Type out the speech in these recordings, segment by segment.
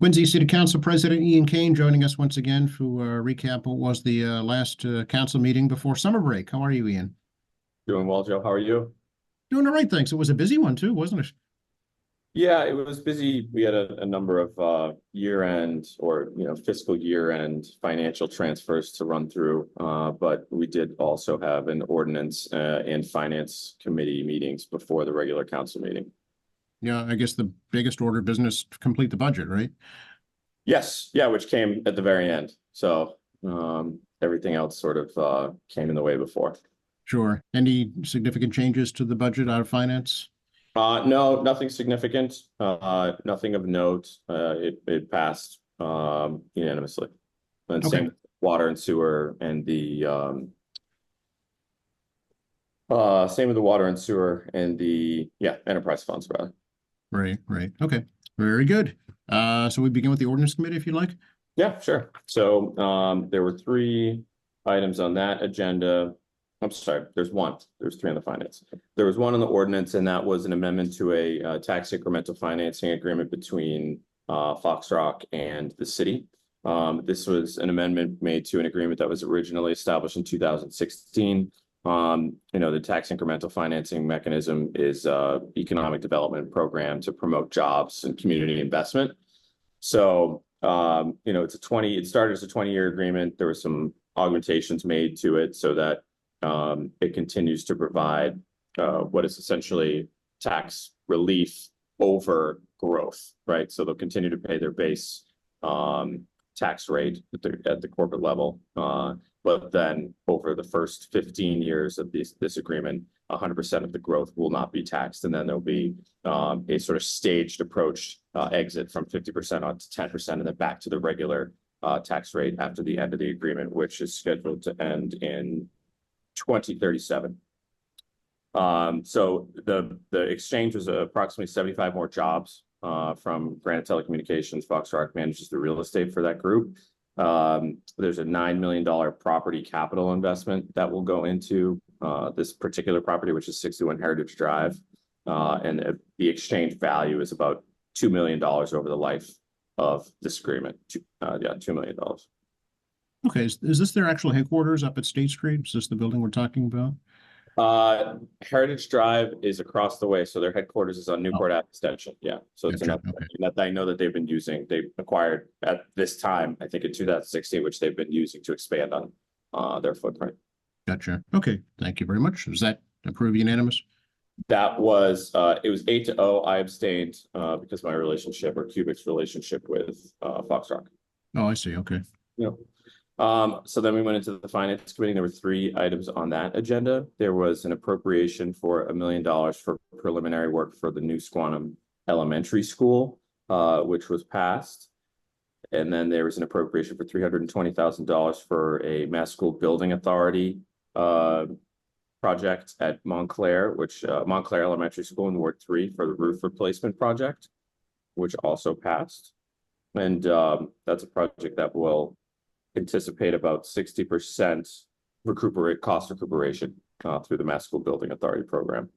Quincy City Council President Ian Kane joining us once again to recap what was the last council meeting before summer break. How are you, Ian? Doing well, Joe. How are you? Doing all right, thanks. It was a busy one too, wasn't it? Yeah, it was busy. We had a number of year-end or fiscal year-end financial transfers to run through, but we did also have an ordinance and finance committee meetings before the regular council meeting. Yeah, I guess the biggest order of business to complete the budget, right? Yes, yeah, which came at the very end. So everything else sort of came in the way before. Sure. Any significant changes to the budget out of finance? No, nothing significant. Nothing of note. It passed unanimously. And Okay. same with water and sewer and the same with the water and sewer and the enterprise funds rather. Right, right. Okay. Very good. So we begin with the ordinance committee if you like. Yeah, sure. So there were three items on that agenda. I'm sorry, there's one. There's three on the finance. There was one on the ordinance, and that was an amendment to a tax incremental financing agreement between Fox Rock and the city. This was an amendment made to an agreement that was originally established in 2016. The tax incremental financing mechanism is economic development program to promote jobs and community investment. So, it started as a 20-year agreement. There were some augmentations made to it so that it continues to provide what is essentially tax relief over growth, right? So they'll continue to pay their base tax rate at the corporate level. But then over the first 15 years of this agreement, 100% of the growth will not be taxed. And then there'll be a sort of staged approach exit from 50% on to 10% and then back to the regular tax rate after the end of the agreement, which is scheduled to end in 2037. So the exchange was approximately 75 more jobs from Granite Telecommunications. Fox Rock manages the real estate for that group. There's a $9 million property capital investment that will go into this particular property, which is 61 Heritage Drive. And the exchange value is about $2 million over the life of this agreement. $2 million. Okay. Is this their actual headquarters up at State Street? Is this the building we're talking about? Heritage Drive is across the way, so their headquarters is on Oh, Newport Ave Extension. Yeah, so it's gotcha. enough Okay. that I know that they've been using. They acquired at this time, I think in 2016, which they've been using to expand on their footprint. Gotcha. Okay. Thank you very much. Is that approved unanimous? That was it was 8-0. I abstained because my relationship or Cubic's relationship with Fox Rock. Oh, I see. Okay. Yeah. So then we went into the finance committee. There were three items on that agenda. There was an appropriation for $1 million for preliminary work for the new Squantum Elementary School, which was passed. And then there was an appropriation for $320,000 for a Mass School Building Authority project at Montclair, which Montclair Elementary School in Ward 3 for the roof replacement project, which also passed. And that's a project that will anticipate about 60% cost recuperation through the Mass School Building Authority program.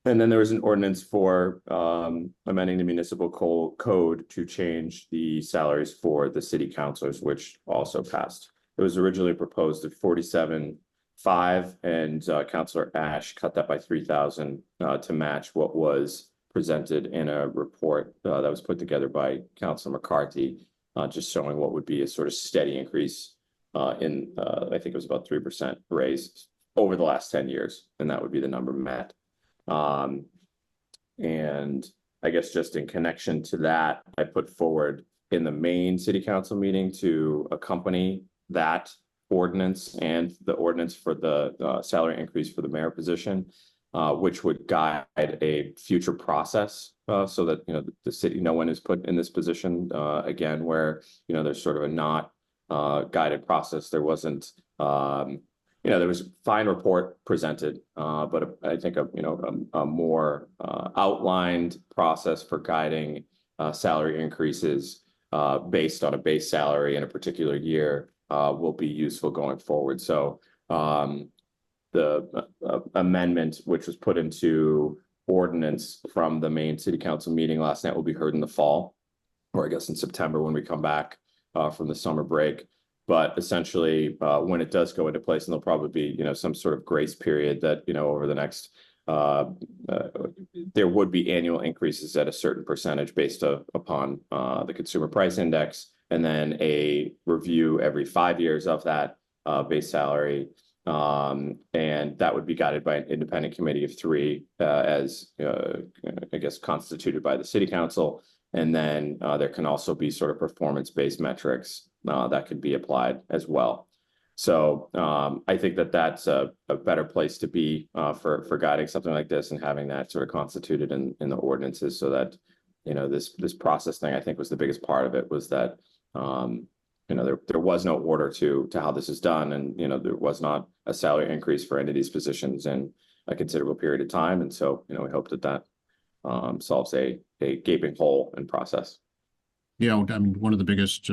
And then there was an ordinance for amending the municipal code to change the salaries for the city councilors, which also passed. It was originally proposed at 47.5, and Councilor Ash cut that by 3,000 to match what was presented in a report that was put together by Councilor McCarthy. Just showing what would be a sort of steady increase in, I think it was about 3% raise over the last 10 years, and that would be the number met. And I guess just in connection to that, I put forward in the main city council meeting to accompany that ordinance and the ordinance for the salary increase for the mayor position, which would guide a future process so that the city, no one is put in this position again where there's sort of a not guided process. There wasn't there was a fine report presented, but I think a more outlined process for guiding salary increases based on a base salary in a particular year will be useful going forward. So the amendment, which was put into ordinance from the main city council meeting last night, will be heard in the fall. or I guess in September when we come back from the summer break. But essentially, when it does go into place, and there'll probably be, you know, some sort of grace period that, you know, over the next, there would be annual increases at a certain percentage based upon the consumer price index, and then a review every 5 years of that base salary. And that would be guided by an independent committee of three, as I guess constituted by the city council. And then there can also be sort of performance-based metrics that could be applied as well. So I think that that's a better place to be for guiding something like this, and having that sort of constituted in the ordinances, so that, you know, this process thing, I think, was the biggest part of it, was that you know, there was no order to how this is done, and, you know, there was not a salary increase for any of these positions in a considerable period of time. And so, you know, we hope that that solves a gaping hole in process. Yeah, I mean, one of the biggest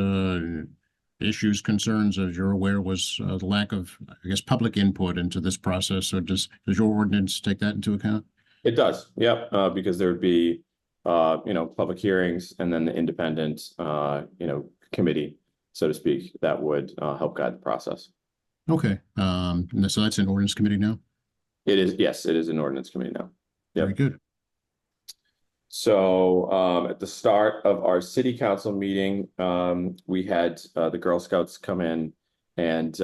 issues, concerns, as you're aware, was the lack of, I guess, public input into this process. So does your ordinance take that into account? It does, yep, because there would be, you know, public hearings, and then the independent, you know, committee, so to speak, that would help guide the process. Okay, and so that's an ordinance committee now? It is, yes, it is an ordinance committee now. Yep. Very good. So at the start of our city council meeting, we had the Girl Scouts come in and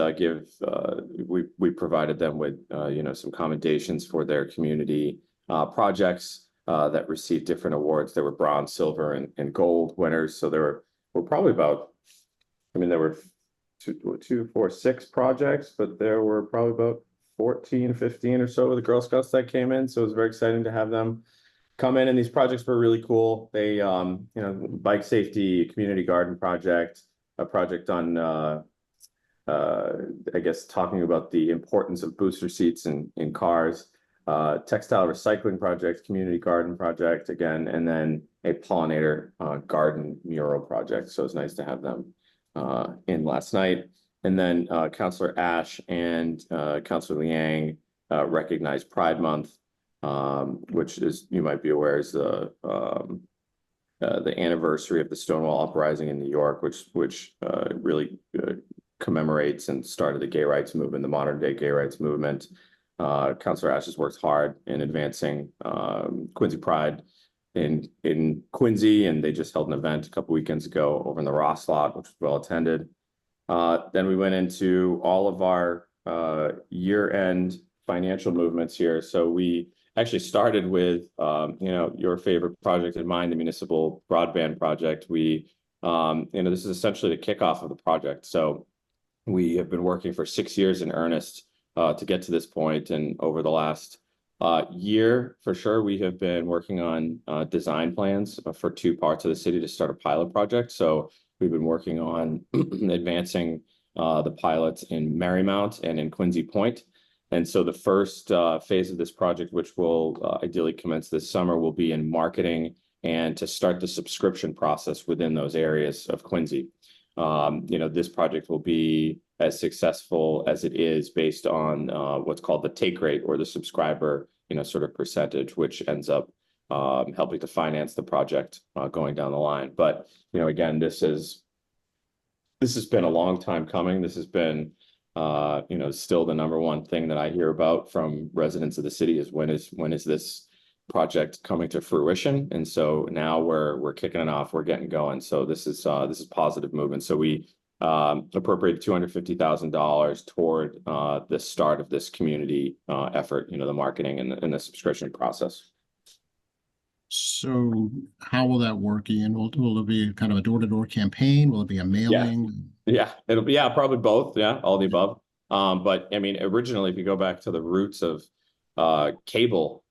we provided them with you know, some commendations for their community projects that received different awards. There were bronze, silver, and gold winners. So there were probably about, I mean, there were 2, 4, 6 projects, but there were probably about 14, 15 or so of the Girl Scouts that came in. So it was very exciting to have them come in, and these projects were really cool. They, you know, bike safety, community garden project, a project on, I guess, talking about the importance of booster seats in cars, textile recycling project, community garden project again, and then a pollinator garden mural project. So it's nice to have them in last night. And then Councillor Ash and Councillor Liang recognized Pride Month, which, is, you might be aware, is the anniversary of the Stonewall Uprising in New York, which really commemorates and started the gay rights movement, the modern day gay rights movement. Councillor Ash has worked hard in advancing Quincy Pride in Quincy, and they just held an event a couple weekends ago over in the Ross lot, which was well attended. Then we went into all of our year-end financial movements here. So we actually started with, you know, your favorite project in mind, the municipal broadband project. We, you know, this is essentially the kickoff of the project. So we have been working for 6 years in earnest to get to this point. And over the last year, for sure, we have been working on design plans for 2 parts of the city to start a pilot project. So we've been working on advancing the pilots in Marymount and in Quincy Point. And so the first phase of this project, which will ideally commence this summer, will be in marketing and to start the subscription process within those areas of Quincy. You know, this project will be as successful as it is based on what's called the take rate, or the subscriber, you know, sort of percentage, which ends up helping to finance the project going down the line. But, you know, again, this has been a long time coming. This has been, you know, still the #1 thing that I hear about from residents of the city is when is this project coming to fruition? And so now we're kicking it off, we're getting going. So this is positive movement. So we appropriated $250,000 toward the start of this community effort, you know, the marketing and the subscription process. So how will that work, Ian? Will it be kind of a door-to-door campaign? Will it be a mailing? Yeah, it'll be, probably both. Yeah, all the above. But I mean, originally, if you go back to the roots of cable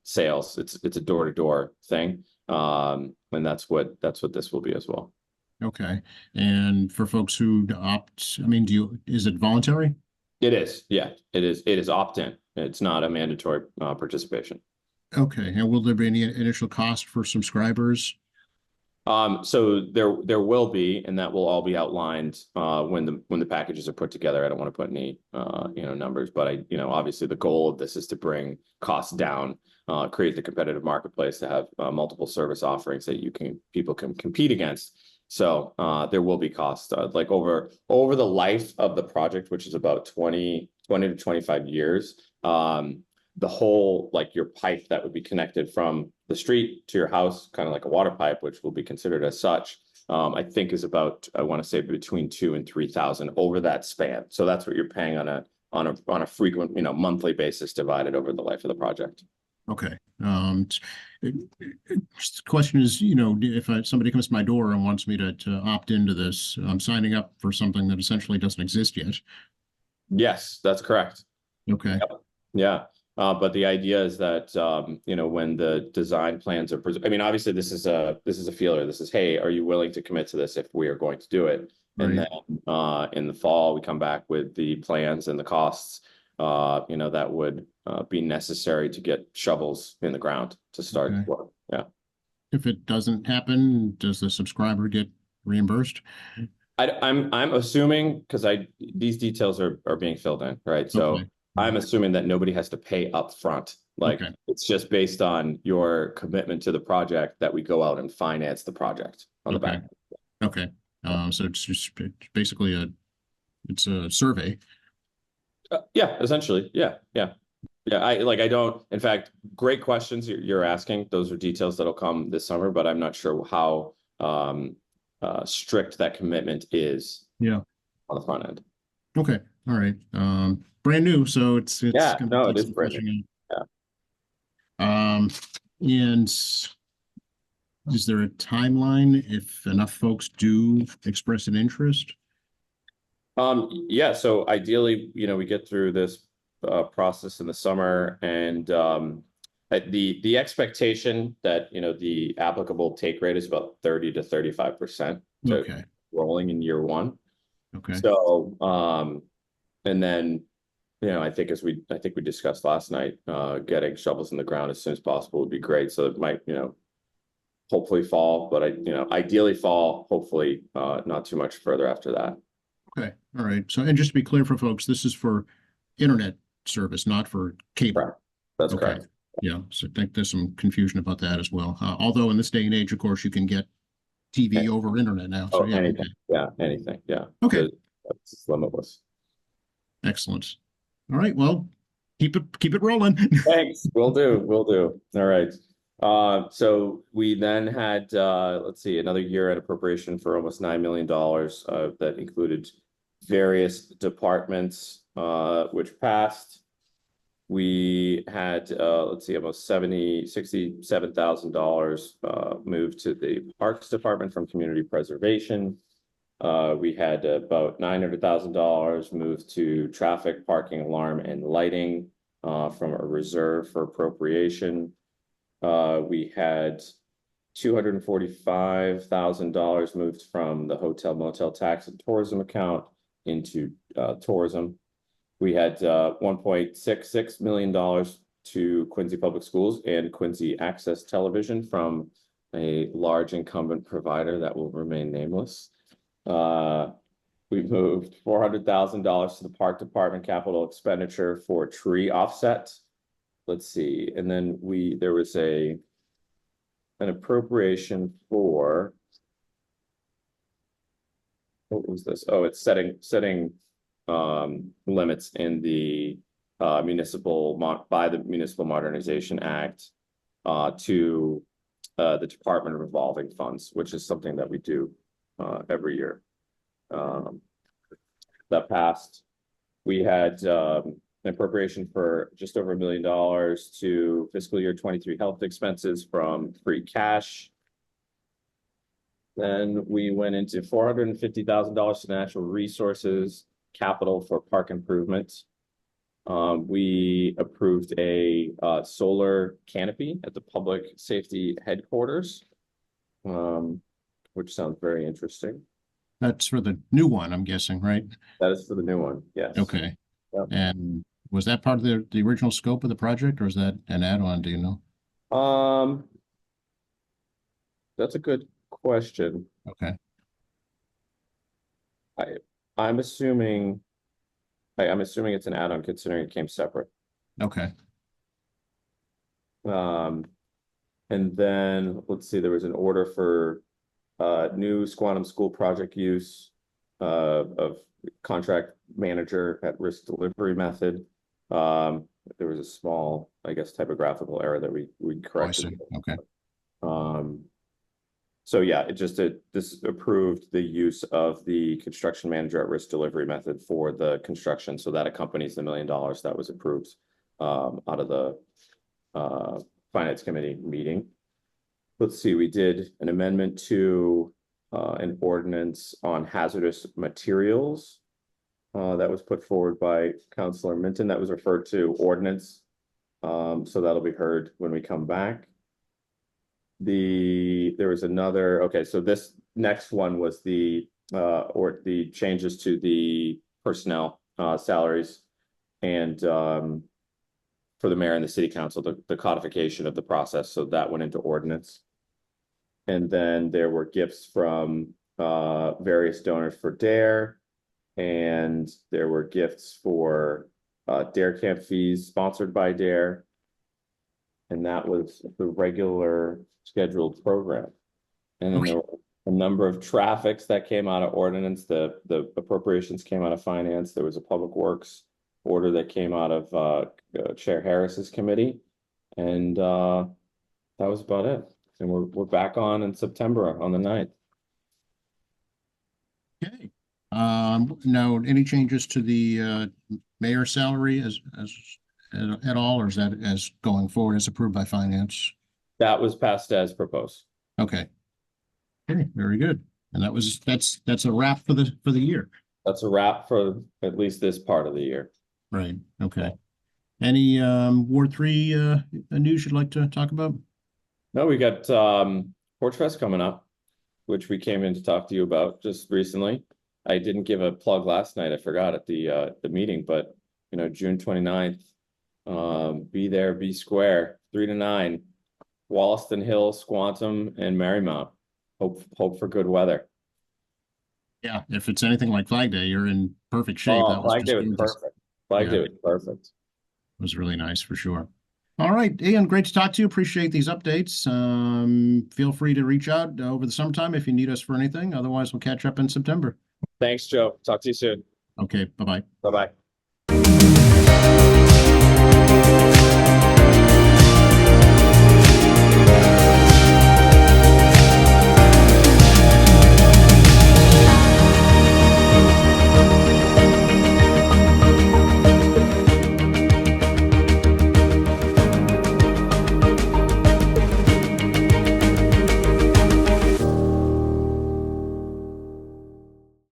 sales, it's a door-to-door thing. And that's what this will be as well. Okay. And for folks who opt, I mean, is it voluntary? It is. Yeah, it is. It is opt-in. It's not a mandatory participation. Okay. And will there be any initial cost for subscribers? So there will be, and that will all be outlined when the packages are put together. I don't want to put any you know, numbers, but you know, obviously the goal of this is to bring costs down create the competitive marketplace to have multiple service offerings that people can compete against. So there will be costs like over the life of the project, which is about 20 to 25 years. The whole, like your pipe that would be connected from the street to your house, kind of like a water pipe, which will be considered as such, I think is about, I want to say between 2,000 and 3,000 over that span. So that's what you're paying on a frequent, monthly basis divided over the life of the project. Okay. The question is, if somebody comes to my door and wants me to opt into this, I'm signing up for something that essentially doesn't exist yet. Yes, that's correct. Okay. Yep. Yeah. But the idea is that, when the design plans are, I mean, obviously this is a feeler. This is, hey, are you willing to commit to this if we are going to do it? And Right. then in the fall, we come back with the plans and the costs, that would be necessary to get shovels in the ground to start Okay. work. Yeah. If it doesn't happen, does the subscriber get reimbursed? I'm assuming, because these details are being filled in, right? So Okay. I'm assuming that nobody has to pay up front. Like Okay. it's just based on your commitment to the project that we go out and finance the project on the Okay. back. Okay. So it's basically it's a survey. Yeah, essentially. Yeah. I don't, in fact, great questions you're asking. Those are details that'll come this summer, but I'm not sure how strict that commitment is. Yeah. On the front end. Okay. All right. Brand new, so it's Yeah, gonna no, take it is some brand new. fleshing Yeah. out. And is there a timeline if enough folks do express an interest? Yeah, so ideally, we get through this process in the summer, and the expectation that the applicable take rate is about 30 to 35% to Okay. rolling in year one. Okay. So and then I think we discussed last night, getting shovels in the ground as soon as possible would be great. So it might hopefully fall, but ideally fall, hopefully not too much further after that. Okay. All right. So, and just to be clear for folks, this is for internet service, not for cable. Correct. That's Okay. correct. Yeah. So I think there's some confusion about that as well. Although in this day and age, of course, you can get TV over internet now. So Oh, yeah. anything. Okay. Yeah, anything. Yeah. Okay. It's limitless. Excellent. All right. Well, keep it rolling. Thanks. Will do. All right. So we then had, let's see, another year at appropriation for almost $9 million, that included various departments, which passed. We had, let's see, almost $67,000 moved to the Parks Department from Community Preservation. We had about $900,000 moved to traffic, parking, alarm, and lighting from a reserve for appropriation. We had $245,000 moved from the hotel motel tax and tourism account into tourism. We had $1.66 million to Quincy Public Schools and Quincy Access Television from a large incumbent provider that will remain nameless. We moved $400,000 to the Park Department capital expenditure for tree offset. Let's see, and then there was an appropriation for, what was this? Oh, it's setting limits in the by the Municipal Modernization Act to the Department of Revolving Funds, which is something that we do every year. That passed. We had an appropriation for just over $1 million to fiscal year 23 health expenses from free cash. Then we went into $450,000 to natural resources capital for park improvements. We approved a solar canopy at the public safety headquarters, which sounds very interesting. That's for the new one, I'm guessing, right? That is for the new one. Yes. Okay. Yep. And was that part of the original scope of the project, or is that an add-on? Do you know? That's a good question. Okay. I'm assuming it's an add-on considering it came separate. Okay. And then, let's see, there was an order for new Squantum School project use of contract manager at risk delivery method. There was a small, I guess, typographical error that we Oh, I corrected. see. Okay. So yeah, this approved the use of the construction manager at risk delivery method for the construction. So that accompanies the $1 million that was approved out of the finance committee meeting. Let's see, we did an amendment to an ordinance on hazardous materials that was put forward by Councilor Minton. That was referred to ordinance. So that'll be heard when we come back. There was another, okay, so this next one was the changes to the personnel salaries and for the mayor and the city council, the codification of the process. So that went into ordinance. And then there were gifts from various donors for DARE, and there were gifts for DARE camp fees sponsored by DARE. And that was the regular scheduled program. And then there were a number of traffics that came out of ordinance. The appropriations came out of finance. There was a public works order that came out of Chair Harris's committee. And that was about it. And we're back on in September on the 9th. Okay. Now, any changes to the mayor's salary as at all, or is that as going forward as approved by finance? That was passed as proposed. Okay. Okay, very good. And that's a wrap for the year. That's a wrap for at least this part of the year. Right. Okay. Any Ward 3 news you'd like to talk about? No, we got Porch Fest coming up, which we came in to talk to you about just recently. I didn't give a plug last night. I forgot at the meeting, but you know, June 29th, be there, be square, 3 to 9, Wollaston Hill, Squantum, and Marymount. Hope for good weather. Yeah, if it's anything like Flag Day, you're in perfect shape. Oh, Flag Day was perfect. Flag Day was perfect. It was really nice for sure. All right, Ian, great to talk to you. Appreciate these updates. Feel free to reach out over the summertime if you need us for anything. Otherwise, we'll catch up in September. Thanks, Joe. Talk to you soon. Okay, bye-bye. Bye-bye.